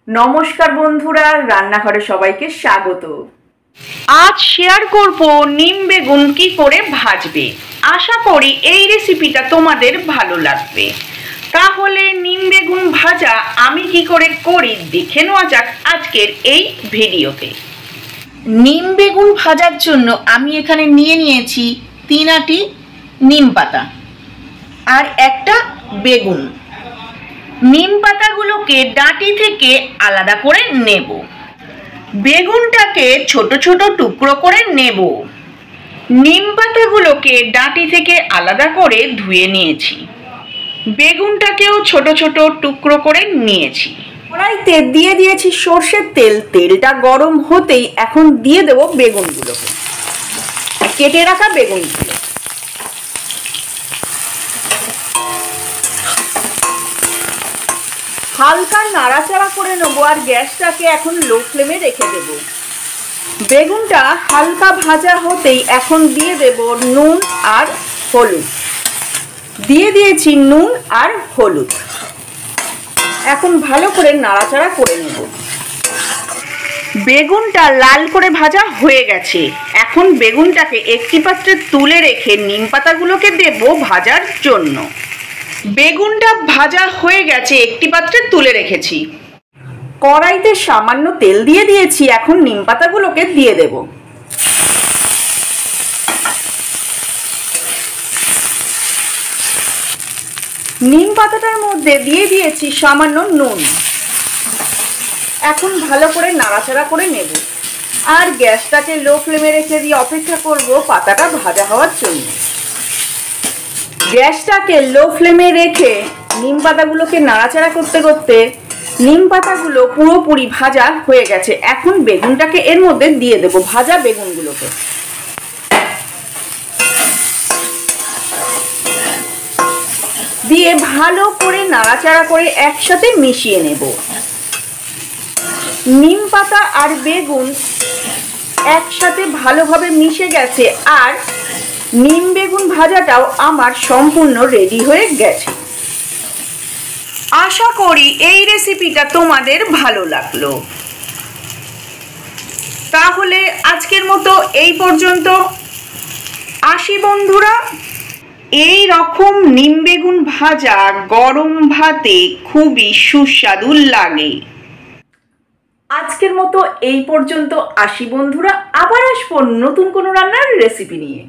নমস্কার বন্ধুরা, রান্নাঘরে সবাইকে স্বাগত। আজ শেয়ার করব নিম বেগুন কি করে ভাজবে। আশা করি এই রেসিপিটা তোমাদের ভালো লাগবে। তাহলে নিম বেগুন ভাজা আমি কি করে করি দেখে নেওয়া যাক আজকের এই ভিডিওতে। নিম বেগুন ভাজার জন্য আমি এখানে নিয়ে নিয়েছি 3 আটি নিম পাতা আর একটা বেগুন। নিম পাতাগুলোকে ডাঁটি থেকে আলাদা করে নেব। বেগুনটাকে ছোট ছোট টুকরো করে নেব। নিম পাতাগুলোকে ডাঁটি থেকে আলাদা করে ধুয়ে নিয়েছি। বেগুনটাকেও ছোট ছোট টুকরো করে নিয়েছি। কড়াইতে দিয়ে দিয়েছি সর্ষের তেল। তেলটা গরম হতেই এখন দিয়ে দেব বেগুনগুলোকে, কেটে রাখা বেগুনগুলো। হালকা নাড়াচাড়া করে নেবো আর গ্যাসটাকে এখন লো ফ্লেমে রেখে দেব। বেগুনটা হালকা ভাজা হতেই এখন দিয়ে দেব নুন আর হলুদ। দিয়ে দিয়েছি নুন আর হলুদ। এখন ভালো করে নাড়াচাড়া করে নেব। বেগুনটা লাল করে ভাজা হয়ে গেছে। এখন বেগুনটাকে একটি পাত্রে তুলে রেখে নিম পাতাগুলোকে দেব ভাজার জন্য। বেগুনটা ভাজা হয়ে গেছে, একটি পাত্রে তুলে রেখেছি। কড়াইতে সামান্য তেল দিয়ে দিয়েছি। এখন নিম পাতাগুলোকে দিয়ে দেব। নিম পাতাটার মধ্যে দিয়ে দিয়েছি সামান্য নুন। এখন ভালো করে নাড়াচাড়া করে নেব আর গ্যাসটাকে লো ফ্লেমে রেখে দিয়ে অপেক্ষা করব পাতাটা ভাজা হওয়ার জন্য। গ্যাসটাকে লো ফ্লেমে রেখে নিম পাতাগুলোকে নাড়াচাড়া করতে করতে নিম পাতাগুলো পুরোপুরি ভাজা হয়ে গেছে। এখন বেগুনটাকে এর মধ্যে দিয়ে দেব, ভাজা বেগুনগুলোকে। দিয়ে ভালো করে নাড়াচাড়া করে একসাথে মিশিয়ে নেব। নিম পাতা আর বেগুন একসাথে ভালোভাবে মিশে গেছে আর নিম বেগুন ভাজাটাও আমার সম্পূর্ণ রেডি হয়ে গেছে। আশা করি এই রেসিপিটা তোমাদের ভালো লাগলো। তাহলে আজকের মতো এই পর্যন্ত। আসি বন্ধুরা। এই রকম নিম বেগুন ভাজা গরম ভাতে খুবই সুস্বাদু লাগে। আজকের মতো এই পর্যন্ত। আসি বন্ধুরা, আবার আসবো নতুন কোনো রান্নার রেসিপি নিয়ে।